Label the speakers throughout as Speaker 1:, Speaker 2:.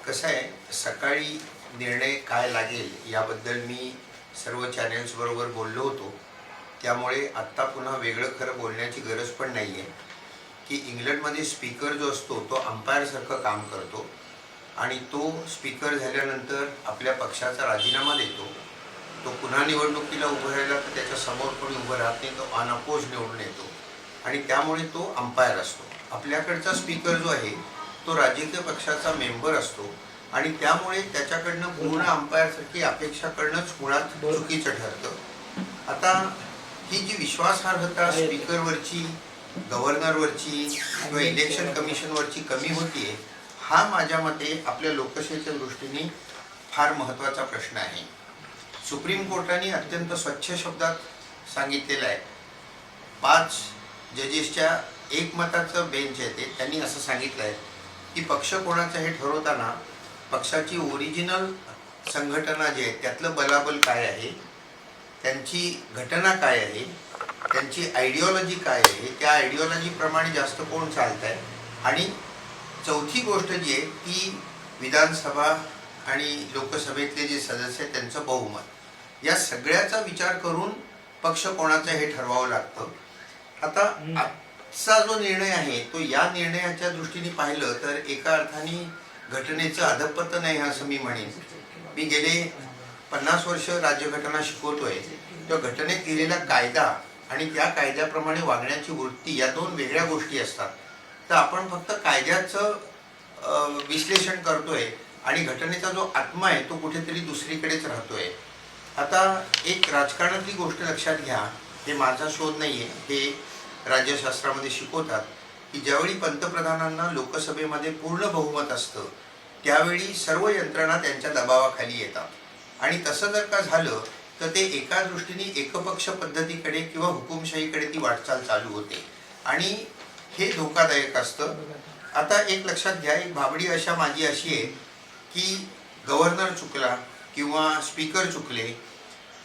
Speaker 1: कसं आहे, सकाळी निर्णय काय लागेल याबद्दल मी सर्व चॅनेल्सबरोबर बोललो होतो. त्यामुळे आत्ता पुन्हा वेगळं खरं बोलण्याची गरज पण नाही आहे की इंग्लंडमध्ये स्पीकर जो असतो तो अंपायरसारखं काम करतो आणि तो स्पीकर झाल्यानंतर आपल्या पक्षाचा राजीनामा देतो. तो पुन्हा निवडणुकीला उभं राहिला तर त्याच्यासमोर कोणी उभं राहत नाही, तो अनअपोज निवडून येतो आणि त्यामुळे तो अंपायर असतो. आपल्याकडचा स्पीकर जो आहे तो राजकीय पक्षाचा मेंबर असतो आणि त्यामुळे त्याच्याकडनं पूर्ण अंपायरसारखी अपेक्षा करणंच मुळात चुकीचं ठरतं. आता ही जी विश्वासार्हता स्पीकरवरची, गव्हर्नरवरची किंवा इलेक्शन कमिशनवरची कमी होतीये, हा माझ्या मते आपल्या लोकशाहीच्या दृष्टीने फार महत्त्वाचा प्रश्न आहे. सुप्रीम कोर्टाने अत्यंत स्वच्छ शब्दात सांगितलेलं आहे. 5 जजेसच्या एकमताचं बेंच आहे ते, त्यांनी असं सांगितलं आहे की पक्ष कोणाचं हे ठरवताना पक्षाची ओरिजिनल संघटना जी आहे त्यातलं बलाबल काय आहे, त्यांची घटना काय आहे, त्यांची आयडिओलॉजी काय आहे, त्या आयडिओलॉजीप्रमाणे जास्त कोण चालत आहे आणि चौथी गोष्ट जी आहे ती विधानसभा आणि लोकसभेतले जे सदस्य आहेत त्यांचं बहुमत. या सगळ्याचा विचार करून पक्ष कोणाचं हे ठरवावं लागतं. आता आजचा जो निर्णय आहे तो या निर्णयाच्या दृष्टीने पाहिलं तर एका अर्थाने घटनेचं अधपतन आहे असं मी म्हणेन. मी गेले 50 वर्ष राज्यघटना शिकवतोय. त्या घटनेत गेलेला कायदा आणि त्या कायद्याप्रमाणे वागण्याची वृत्ती या दोन वेगळ्या गोष्टी असतात. तर आपण फक्त कायद्याचं विश्लेषण करतोय आणि घटनेचा जो आत्मा आहे तो कुठेतरी दुसरीकडेच राहतोय. आता एक राजकारणातली गोष्ट लक्षात घ्या, हे माझा शोध नाही आहे, हे राज्यशास्त्रामध्ये शिकवतात की ज्यावेळी पंतप्रधानांना लोकसभेमध्ये पूर्ण बहुमत असतं त्यावेळी सर्व यंत्रणा त्यांच्या दबावाखाली येतात आणि तसं जर का झालं तर ते एका दृष्टीने एकपक्ष पद्धतीकडे किंवा हुकुमशाहीकडे ती वाटचाल चालू होते आणि हे धोकादायक असतं. आता एक लक्षात घ्या, एक भाबडी अशा माझी अशी आहे की गव्हर्नर चुकला किंवा स्पीकर चुकले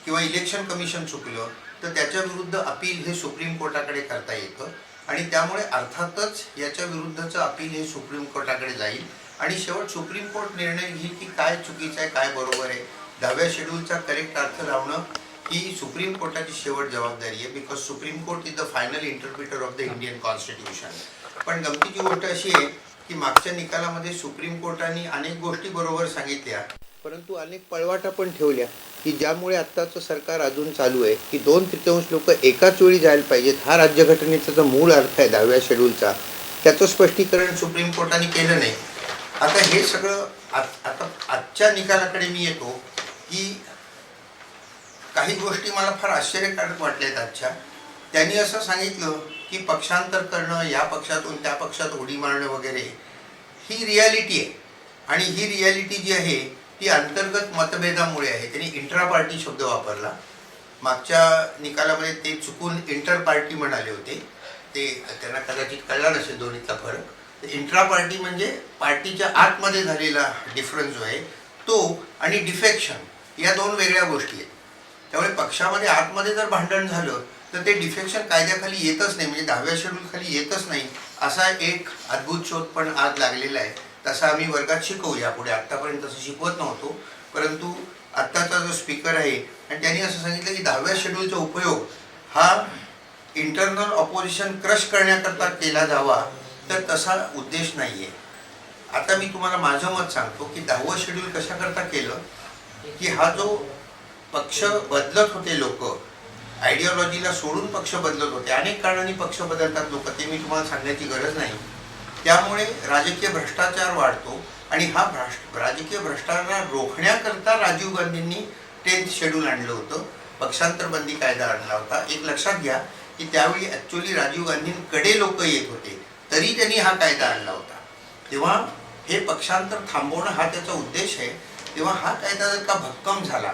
Speaker 1: किंवा इलेक्शन कमिशन चुकलं तर त्याच्या विरुद्ध अपील हे सुप्रीम कोर्टाकडे करता येतं आणि त्यामुळे अर्थातच याच्या विरुद्धचं अपील हे सुप्रीम कोर्टाकडे जाईल आणि शेवट सुप्रीम कोर्ट निर्णय घेईल की काय चुकीचं आहे, काय बरोबर आहे. 10व्या शेड्यूलचा करेक्ट अर्थ लावणं ही सुप्रीम कोर्टाची शेवट जबाबदारी आहे, because supreme court is the final interpreter of the Indian constitution. पण गमतीची गोष्ट अशी आहे की मागच्या निकालामध्ये सुप्रीम कोर्टाने अनेक गोष्टी बरोबर सांगितल्या परंतु अनेक पळवाटा पण ठेवल्या की ज्यामुळे आत्ताचं सरकार अजून चालू आहे की 2/3 लोक एकाच वेळी जायला पाहिजेत. हा राज्यघटनेचा जो मूळ अर्थ आहे 10व्या शेड्यूलचा, त्याचं स्पष्टीकरण सुप्रीम कोर्टाने केलं नाही. आता हे सगळं आता आजच्या निकालाकडे मी येतो की काही गोष्टी मला फार आश्चर्यकारक वाटल्यात आजच्या. त्यांनी असं सांगितलं की पक्षांतर करणं, या पक्षातून त्या पक्षात उडी मारणं वगैरे ही रियालिटी आहे आणि ही रियालिटी जी आहे ती अंतर्गत मतभेदामुळे आहे. त्यांनी इंट्रा पार्टी शब्द वापरला. मागच्या निकालामध्ये ते चुकून इंटर पार्टी म्हणाले होते, ते त्यांना कदाचित कळला नसेल दोन्हीतला फरक. इंट्रा पार्टी म्हणजे पार्टीच्या आतमध्ये झालेला डिफरन्स जो आहे तो, आणि डिफेक्शन या दोन वेगळ्या गोष्टी आहेत. त्यामुळे पक्षामध्ये आतमध्ये जर भांडण झालं तर ते डिफेक्शन कायद्याखाली येतच नाही, म्हणजे 10व्या शेड्यूल खाली येतच नाही. असा एक अद्भुत शोध पण आज लागलेला आहे. तसं आम्ही वर्गात शिकवू यापुढे, आत्तापर्यंत तसं शिकवत नव्हतो. परंतु आत्ताचा जो स्पीकर आहे आणि त्यांनी असं सांगितलं की 10व्या शेड्यूलचा उपयोग हा इंटरनल ऑपोजिशन क्रश करण्याकरता केला जावा, तर तसा उद्देश नाही आहे. आता मी तुम्हाला माझं मत सांगतो की 10वं शेड्यूल कशाकरता केलं की हा जो पक्ष बदलत होते लोक, आयडिओलॉजीला सोडून पक्ष बदलत होते, अनेक कारणांनी पक्ष बदलतात लोक, ते मी तुम्हाला सांगण्याची गरज नाही. त्यामुळे राजकीय भ्रष्टाचार वाढतो आणि हा राजकीय भ्रष्टाचार रोखण्याकरता राजीव गांधींनी 10th शेड्यूल आणलं होतं, पक्षांतर बंदी कायदा आणला होता. एक लक्षात घ्या की त्यावेळी ॲक्च्युली राजीव गांधींकडे लोक येत होते तरी त्यांनी हा कायदा आणला होता. तेव्हा हे पक्षांतर थांबवणं हा त्याचा उद्देश आहे. तेव्हा हा कायदा जर का भक्कम झाला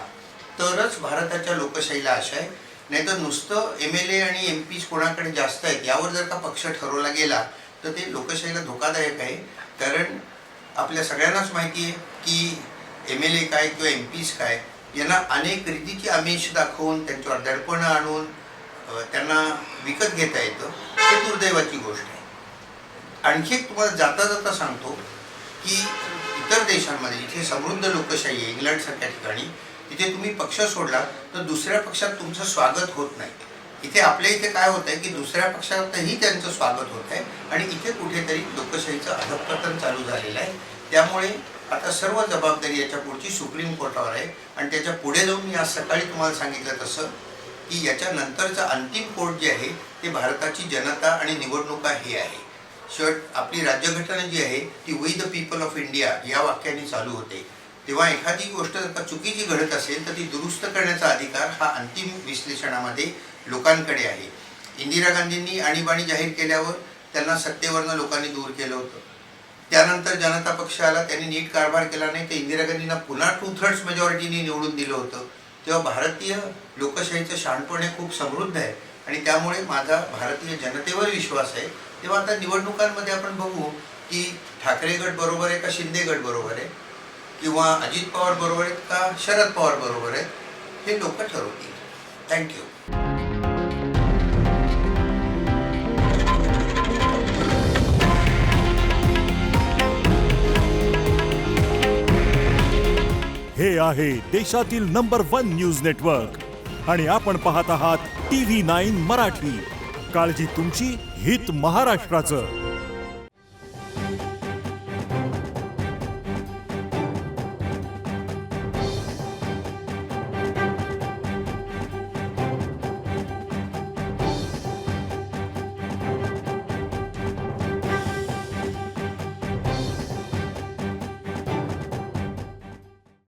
Speaker 1: तरच भारताच्या लोकशाहीला आशा आहे. नाहीतर नुसतं MLA आणि MPs कोणाकडे जास्त आहेत यावर जर का पक्ष ठरवला गेला तर ते लोकशाहीला धोकादायक आहे. कारण आपल्या सगळ्यांनाच माहिती आहे की MLA काय किंवा MPs काय यांना अनेक रीतीची आमिष दाखवून त्यांच्यावर दडपणं आणून त्यांना विकत घेता येतं. हे दुर्दैवाची गोष्ट आहे. आणखी एक तुम्हाला जाता जाता सांगतो की इतर देशांमध्ये जिथे समृद्ध लोकशाही आहे, इंग्लंडसारख्या ठिकाणी, तिथे तुम्ही पक्ष सोडला तर दुसऱ्या पक्षात तुमचं स्वागत होत नाही. इथे आपल्या इथे काय होत आहे की दुसऱ्या पक्षातही त्यांचं स्वागत होत आहे आणि इथे कुठेतरी लोकशाहीचं अधःपतन चालू झालेलं आहे. त्यामुळे आता सर्व जबाबदारी याच्या पुढची सुप्रीम कोर्टावर आहे आणि त्याच्या पुढे जाऊन मी आज सकाळी तुम्हाला सांगितलं तसं की याच्यानंतरचं अंतिम कोर्ट जे आहे ते भारताची जनता आणि निवडणुका हे आहे. आपली राज्यघटना जी आहे ती we the people of India या वाक्याने चालू होते. तेव्हा एखादी गोष्ट जर का चुकीची घडत असेल तर ती दुरुस्त करण्याचा अधिकार हा अंतिम विश्लेषणामध्ये लोकांकडे आहे. इंदिरा गांधींनी आणीबाणी जाहीर केल्यावर त्यांना सत्तेवरनं लोकांनी दूर केलं होतं. त्यानंतर जनता पक्ष आला, त्यांनी नीट कारभार केला नाही तर इंदिरा गांधींना पुन्हा 2/3 मेजॉरिटीने निवडून दिलं होतं. तेव्हा भारतीय लोकशाहीचं शहाणपण हे खूप समृद्ध आहे आणि त्यामुळे माझा भारतीय जनतेवर विश्वास आहे. तेव्हा आता निवडणुकांमध्ये आपण बघू की ठाकरे गट बरोबर आहे का शिंदे गट बरोबर आहे किंवा अजित पवार बरोबर आहेत का शरद पवार बरोबर आहेत, हे लोक ठरवतील. थँक्यू.
Speaker 2: हे आहे देशातील नंबर 1 न्यूज नेटवर्क आणि आपण पाहत आहात TV9 मराठी. काळजी तुमची, हित महाराष्ट्राचं.